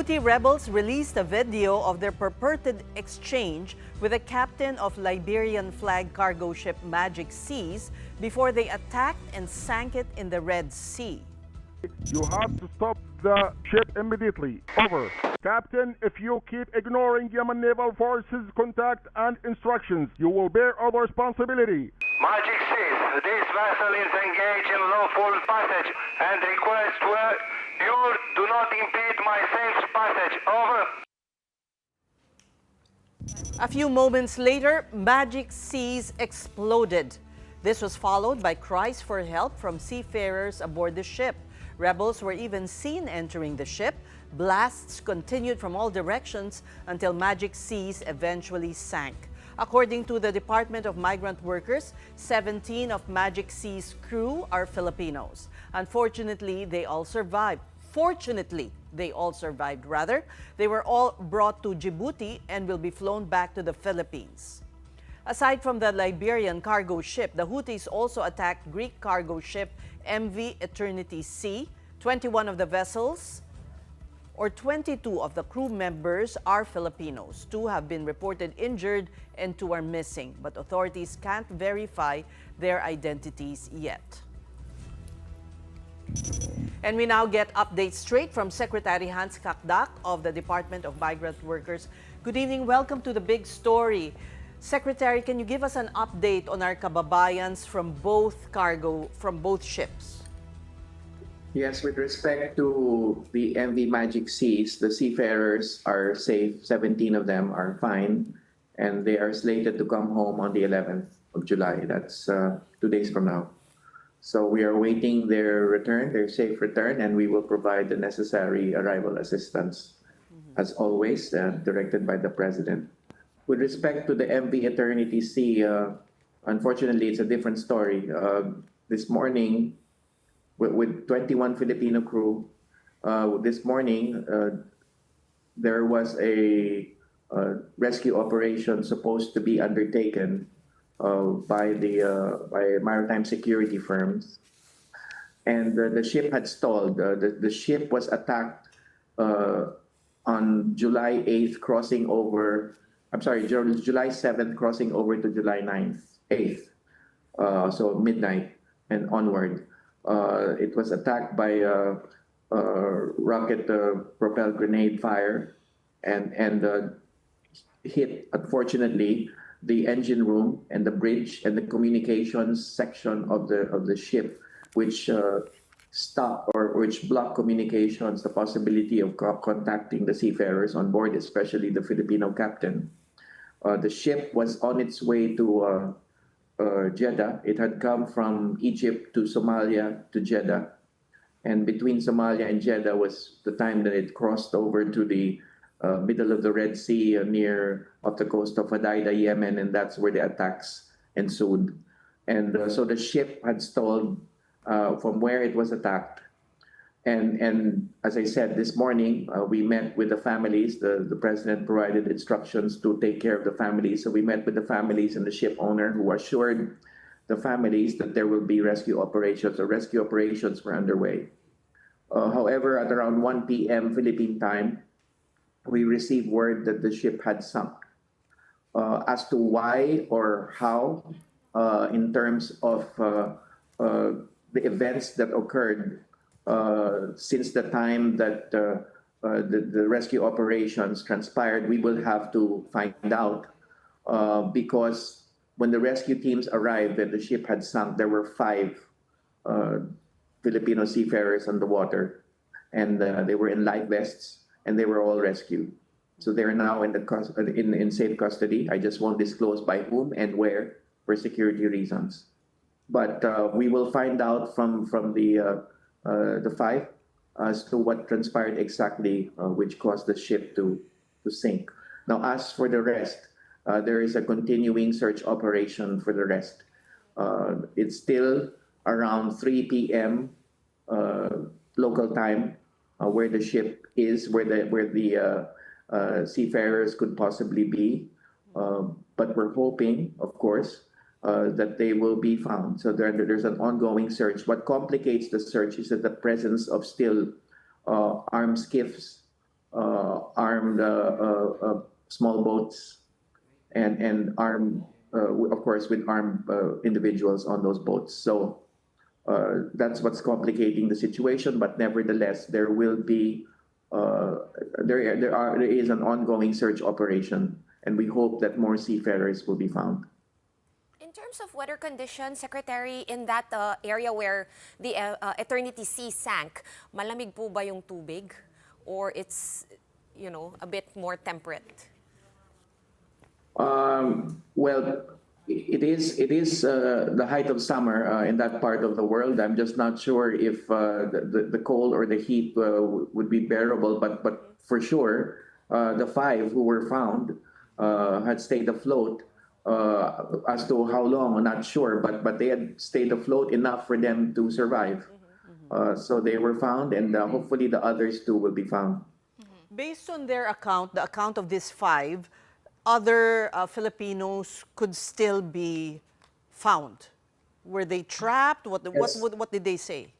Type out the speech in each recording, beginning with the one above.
Houthi rebels released a video of their purported exchange with the captain of Liberian flag cargo ship Magic Seas before they attacked and sank it in the Red Sea. You have to stop the ship immediately. Over. Captain, if you keep ignoring Yemen Naval Forces contact and instructions, you will bear all responsibility. Magic Seas, this vessel is engaged in lawful passage and request you do not impede my safe passage. Over. A few moments later, Magic Seas exploded. This was followed by cries for help from seafarers aboard the ship. Rebels were even seen entering the ship. Blasts continued from all directions until Magic Seas eventually sank. According to the Department of Migrant Workers, 17 of Magic Seas' crew are Filipinos. Unfortunately, they all survived. Fortunately, they all survived, rather. They were all brought to Djibouti and will be flown back to the Philippines. Aside from the Liberian cargo ship, the Houthis also attacked Greek cargo ship MV Eternity Sea. 21 of the vessels, or 22 of the crew members, are Filipinos. 2 have been reported injured and 2 are missing, but authorities can't verify their identities yet. And we now get updates straight from Secretary Hans Cacdac of the Department of Migrant Workers. Good evening. Welcome to the big story. Secretary, can you give us an update on our kababayans from both ships? Yes, with respect to the MV Magic Seas, the seafarers are safe. 17 of them are fine, and they are slated to come home on the 11th of July. That's 2 days from now. So we are waiting their return, their safe return, and we will provide the necessary arrival assistance, as always, directed by the President. With respect to the MV Eternity Sea, unfortunately, it's a different story. This morning, with 21 Filipino crew, this morning, there was a rescue operation supposed to be undertaken by maritime security firms, and the ship had stalled. The ship was attacked on July 8th, crossing over. July 7th, crossing over to July 8th, so midnight and onward. It was attacked by rocket propelled grenade fire and hit, unfortunately, the engine room and the bridge and the communications section of the ship, which stopped or which blocked communications, the possibility of contacting the seafarers on board, especially the Filipino captain. The ship was on its way to Jeddah. It had come from Egypt to Somalia to Jeddah. And between Somalia and Jeddah was the time that it crossed over to the middle of the Red Sea off the coast of Hodeida, Yemen, and that's where the attacks ensued. And so the ship had stalled from where it was attacked. And as I said, this morning, we met with the families. The President provided instructions to take care of the families. So we met with the families and the ship owner, who assured the families that there will be rescue operations, or rescue operations were underway. However, at around 1 p.m. Philippine time, we received word that the ship had sunk. As to why or how, in terms of the events that occurred since the time that the rescue operations transpired, we will have to find out, because when the rescue teams arrived and the ship had sunk, there were 5 Filipino seafarers on the water, and they were in life vests, and they were all rescued. So they're now in safe custody. I just won't disclose by whom and where for security reasons. But we will find out from the 5 as to what transpired exactly, which caused the ship to sink. Now, as for the rest, there is a continuing search operation for the rest. It's still around 3 p.m. Local time, where the ship is, where the seafarers could possibly be. But we're hoping, of course, that they will be found. So there's an ongoing search. What complicates the search is that the presence of still armed skiffs armed small boats and armed, of course, with armed individuals on those boats. So that's what's complicating the situation. But nevertheless, there will be there is an ongoing search operation, and we hope that more seafarers will be found. In terms of weather conditions, Secretary, in that area where the Eternity Sea sank, malamig po ba yung tubig? Or it's, a bit more temperate? Well, it is the height of summer in that part of the world. I'm just not sure if the cold or the heat would be bearable, but for sure, the 5 who were found had stayed afloat. As to how long, I'm not sure, but they had stayed afloat enough for them to survive. So they were found, and hopefully the others too will be found. Based on their account, the account of these 5, other Filipinos could still be found. Were they trapped? What did they say?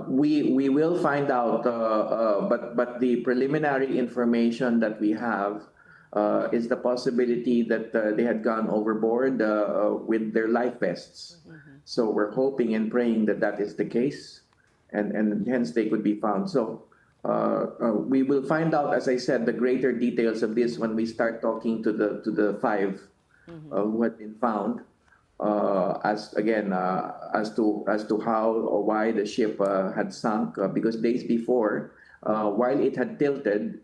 We will find out, but the preliminary information that we have is the possibility that they had gone overboard with their life vests. So we're hoping and praying that that is the case, and hence they could be found. So we will find out, as I said, the greater details of this when we start talking to the 5 who had been found. As to how or why the ship had sunk, because days before, while it had tilted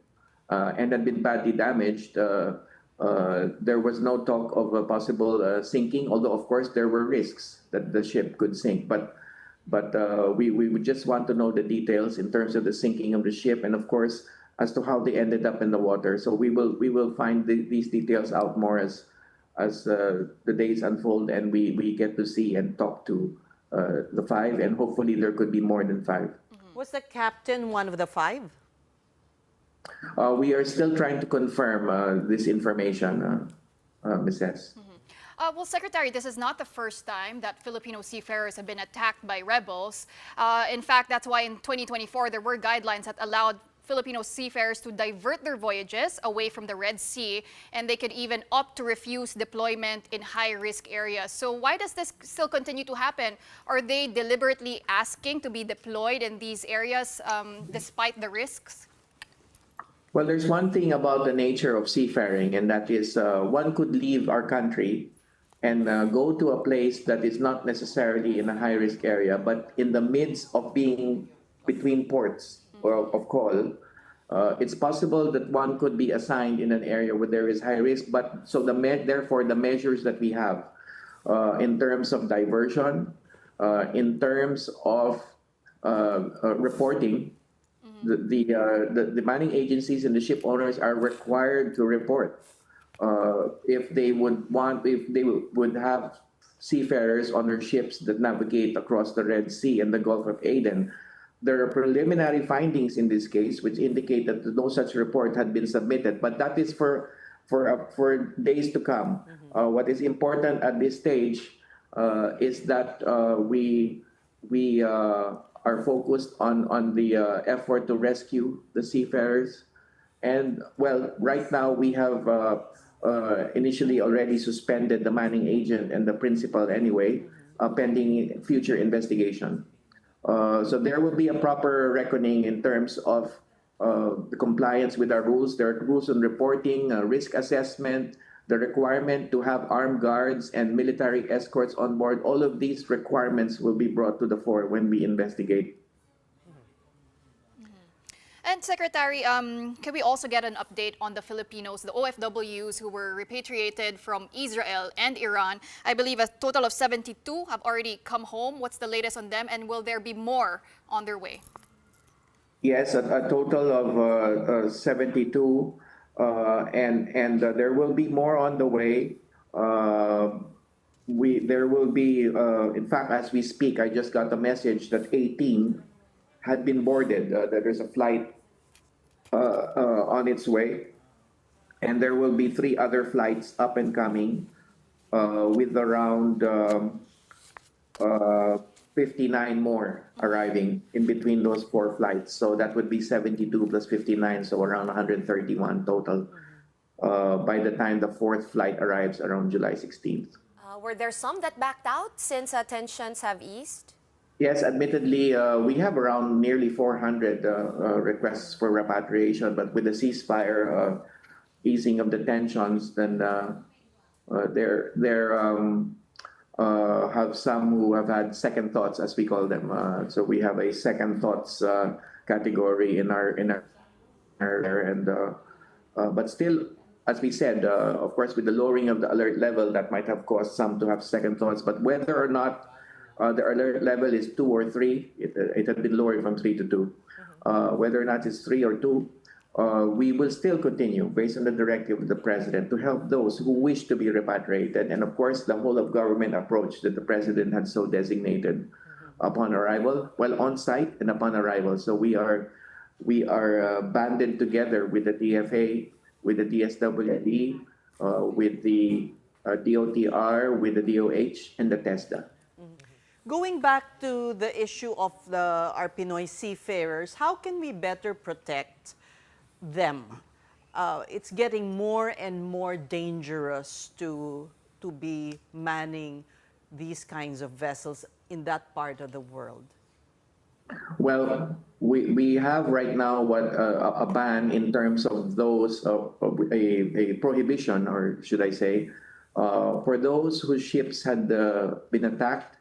and had been badly damaged, there was no talk of a possible sinking, although of course there were risks that the ship could sink. But we would just want to know the details in terms of the sinking of the ship, and of course as to how they ended up in the water. So we will find these details out more as the days unfold, and we get to see and talk to the 5, and hopefully there could be more than 5. Was the captain one of the 5? We are still trying to confirm this information, Ms. S. Well, Secretary, this is not the first time that Filipino seafarers have been attacked by rebels. In fact, that's why in 2024 there were guidelines that allowed Filipino seafarers to divert their voyages away from the Red Sea, and they could even opt to refuse deployment in high-risk areas. So why does this still continue to happen? Are they deliberately asking to be deployed in these areas despite the risks? Well, there's one thing about the nature of seafaring, and that is one could leave our country and go to a place that is not necessarily in a high-risk area, but in the midst of being between ports of call, it's possible that one could be assigned in an area where there is high risk. But so therefore, the measures that we have in terms of diversion, in terms of reporting, the mining agencies and the ship owners are required to report if they would have seafarers on their ships that navigate across the Red Sea and the Gulf of Aden. There are preliminary findings in this case which indicate that no such report had been submitted, but that is for days to come. What is important at this stage is that we are focused on the effort to rescue the seafarers. And well, right now we have initially already suspended the mining agent and the principal anyway, pending future investigation. So there will be a proper reckoning in terms of the compliance with our rules. There are rules on reporting, risk assessment, the requirement to have armed guards and military escorts on board. All of these requirements will be brought to the fore when we investigate. And Secretary, can we also get an update on the Filipinos, the OFWs who were repatriated from Israel and Iran? I believe a total of 72 have already come home. What's the latest on them, and will there be more on their way? Yes, a total of 72, and there will be more on the way. There will be, in fact, as we speak, I just got a message that 18 had been boarded. There's a flight on its way, and there will be 3 other flights up and coming with around 50 59 more arriving in between those 4 flights. So that would be 72 plus 59, so around 131 total by the time the 4th flight arrives around July 16th. Were there some that backed out since tensions have eased? Yes, admittedly, we have around nearly 400 requests for repatriation, but with the ceasefire easing of the tensions, then there have some who have had second thoughts, as we call them. So we have a second thoughts category in our and but still, as we said, of course, with the lowering of the alert level, that might have caused some to have second thoughts. But whether or not the alert level is 2 or 3, it had been lowered from 3 to 2. Whether or not it's 3 or 2, we will still continue, based on the directive of the President, to help those who wish to be repatriated. And of course, the whole of government approach that the President had so designated upon arrival, well, on site and upon arrival. So we are banded together with the DFA, with the DSWD, with the DOTR, with the DOH, and the TESDA. Going back to the issue of our Pinoy seafarers, how can we better protect them? It's getting more and more dangerous to be manning these kinds of vessels in that part of the world. Well, we have right now a ban in terms of those a prohibition, or should I say, for those whose ships had been attacked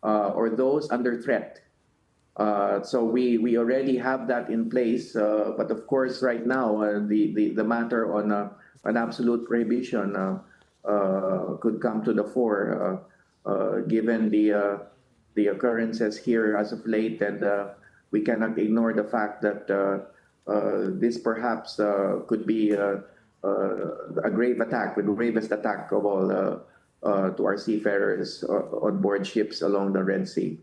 or those under threat. So we already have that in place, but of course right now the matter on an absolute prohibition could come to the fore, given the occurrences here as of late, and we cannot ignore the fact that this perhaps could be a grave attack, the gravest attack of all to our seafarers on board ships along the Red Sea.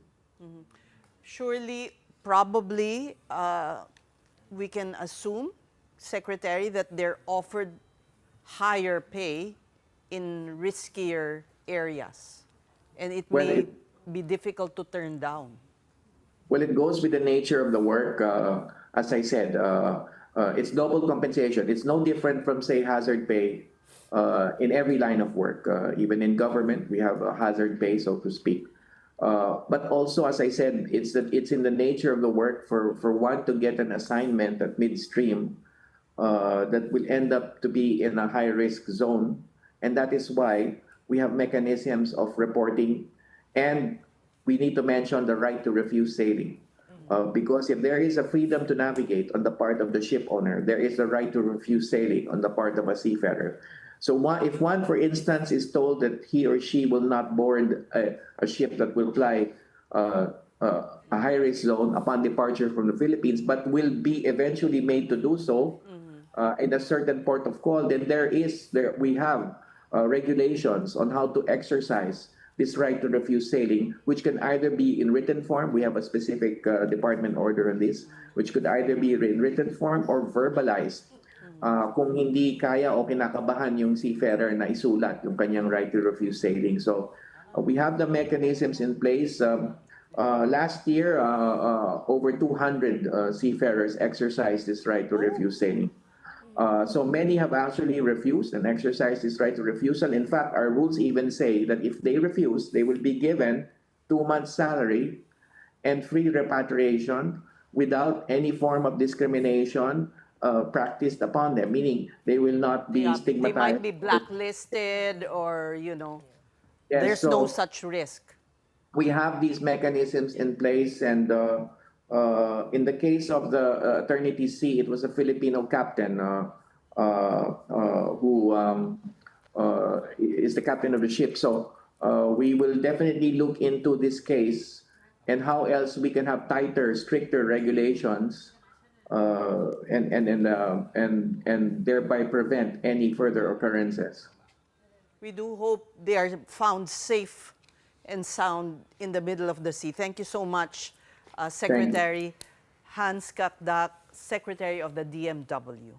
Surely, probably, we can assume, Secretary, that they're offered higher pay in riskier areas, and it may be difficult to turn down. Well, it goes with the nature of the work. As I said, it's double compensation. It's no different from, say, hazard pay in every line of work. Even in government, we have a hazard pay, so to speak. But also, as I said, it's in the nature of the work for one to get an assignment at midstream that will end up to be in a high-risk zone. And that is why we have mechanisms of reporting. And we need to mention the right to refuse sailing. Because if there is a freedom to navigate on the part of the ship owner, there is a right to refuse sailing on the part of a seafarer. So if one, for instance, is told that he or she will not board a ship that will fly a high-risk zone upon departure from the Philippines, but will be eventually made to do so in a certain port of call, then we have regulations on how to exercise this right to refuse sailing, which can either be in written form. We have a specific department order on this, which could either be in written form or verbalized. Kung hindi kaya o kinakabahan yung seafarer na isulat yung kanyang right to refuse sailing. So we have the mechanisms in place. Last year, over 200 seafarers exercised this right to refuse sailing. So many have actually refused and exercised this right to refusal. In fact, our rules even say that if they refuse, they will be given 2 months' salary and free repatriation without any form of discrimination practiced upon them, meaning they will not be stigmatized. They might be blacklisted or, Yes, there's no such risk. We have these mechanisms in place, and in the case of the Eternity Sea, it was a Filipino captain who is the captain of the ship. So we will definitely look into this case and how else we can have tighter, stricter regulations and thereby prevent any further occurrences. We do hope they are found safe and sound in the middle of the sea. Thank you so much, Secretary Hans Cacdac, Secretary of the DMW.